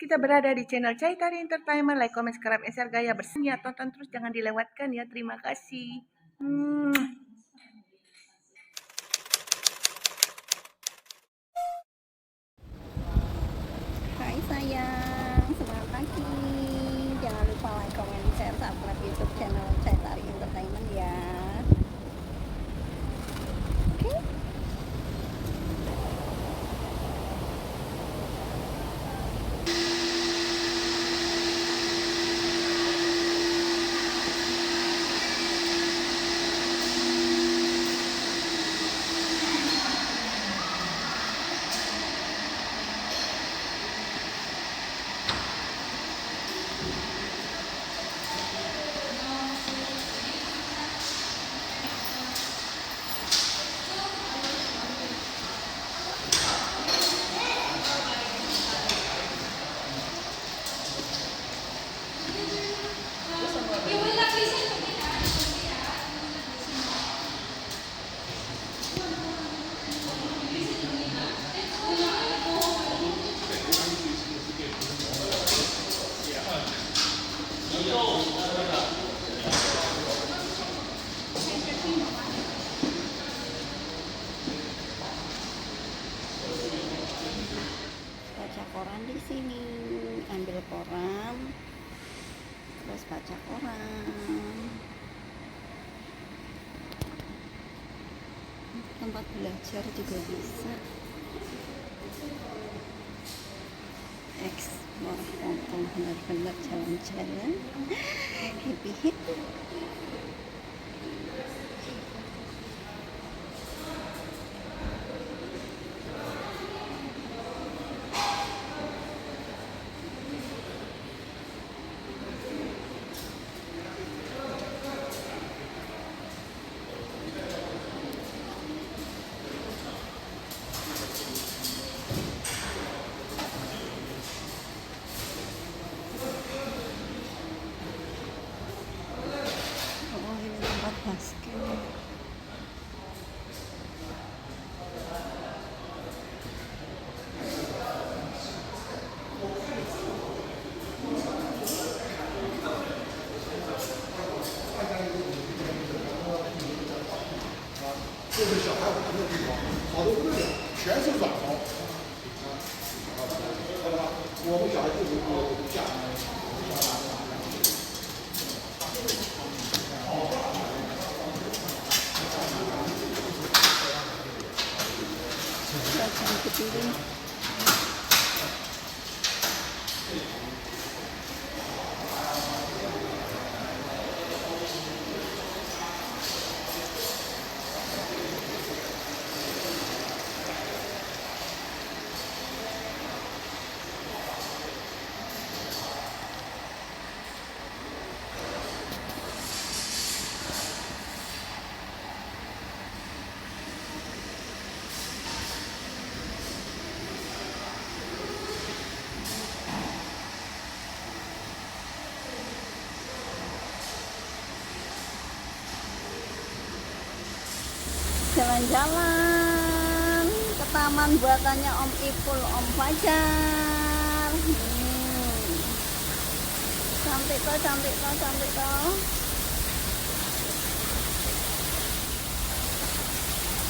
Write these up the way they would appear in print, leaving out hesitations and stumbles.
Kita berada di channel Chai Tari Entertainment. Like, comment, subscribe, share gaya bersenya. Tonton terus, jangan dilewatkan ya. Terima kasih. Hai sayang, selamat pagi. Jangan lupa like, comment, share, subscribe YouTube channel Chai Tari Entertainment ya. Oke. Baca koran di sini, ambil koran, terus baca koran. Tempat belajar juga bisa. Explore Hongkong, benar-benar jalan-jalan, happy. Oh, ini tempat basket. Belajar berdiri. Jalan-jalan ke taman buatannya Om Ipul, Om Fajar. Cantik toh.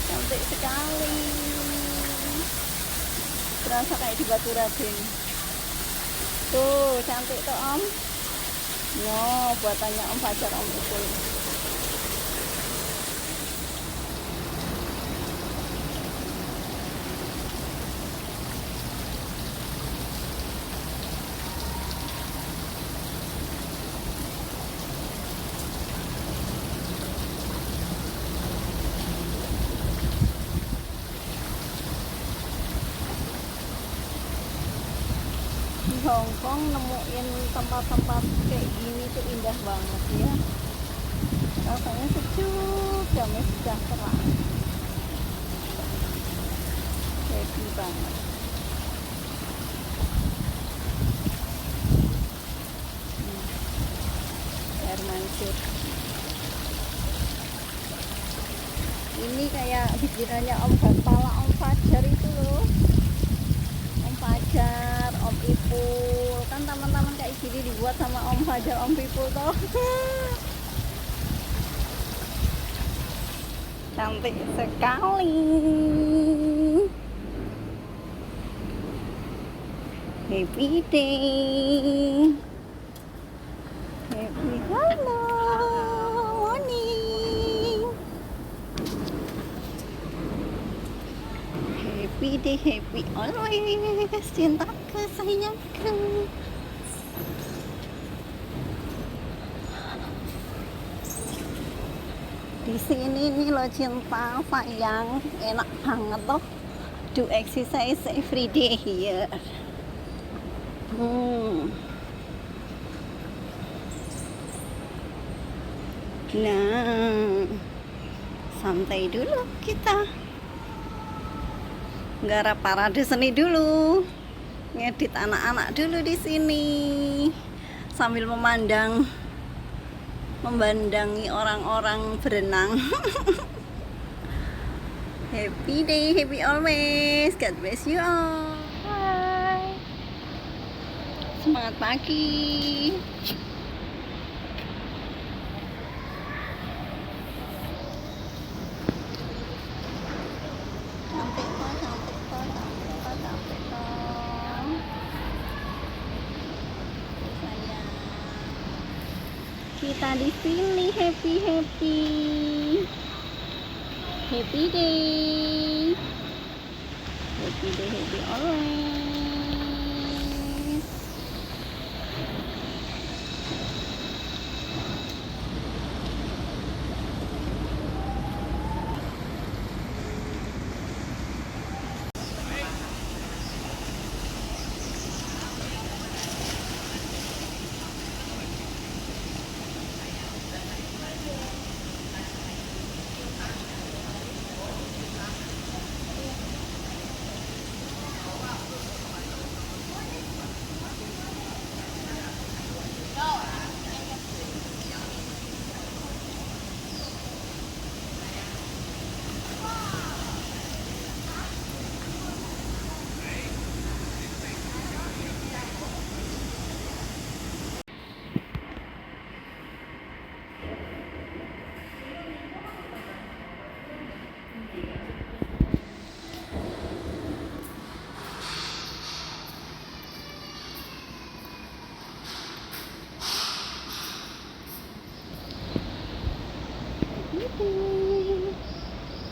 Cantik sekali. Berasa kayak di Batu Raden. Tuh, cantik toh Om. No, buatannya Om Fajar, Om Ipul. Di Hongkong nemuin tempat-tempat kayak gini tuh indah banget ya. Rasanya sejuk, damai sejahtera, happy banget. Air mancur. Ini kayak bikinannya Om Fajar itu loh. Om Fajar, Om Ipul. Jadi dibuat sama Om Fajar, Om Pipul toh. Cantik sekali. Happy day. Happy hello morning. Happy day, happy always. Cintaku, sayangku. Di sini nih lo cinta sayang, enak banget loh. Do exercise every day here. Nah, santai dulu kita. Garap parade seni dulu. Ngedit anak-anak dulu di sini. Sambil memandangi orang-orang berenang. Happy day, happy always. God bless you all. Bye. Semangat pagi. Cantik toh, cantik toh, cantik toh, cantik toh. Sayang. Kita di sini happy day, happy day, happy always.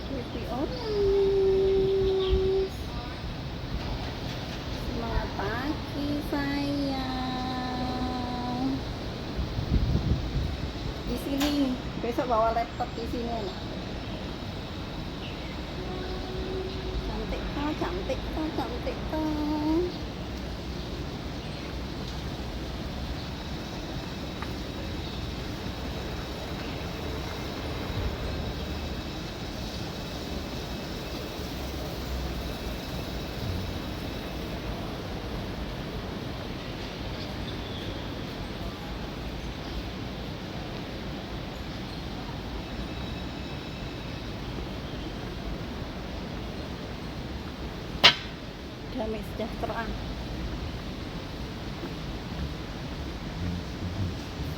Happy always. Semangat pagi sayang. Di sini besok bawa laptop di sini anak. Cantik toh, cantik toh, cantik toh. Damai sejahtera.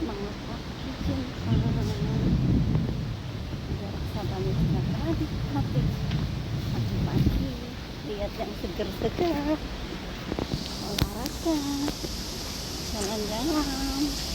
Semangat pagi cinta. Ada rasa damai sejahtera di hati. Pagi-pagi lihat yang seger-seger, olahraga, jalan-jalan.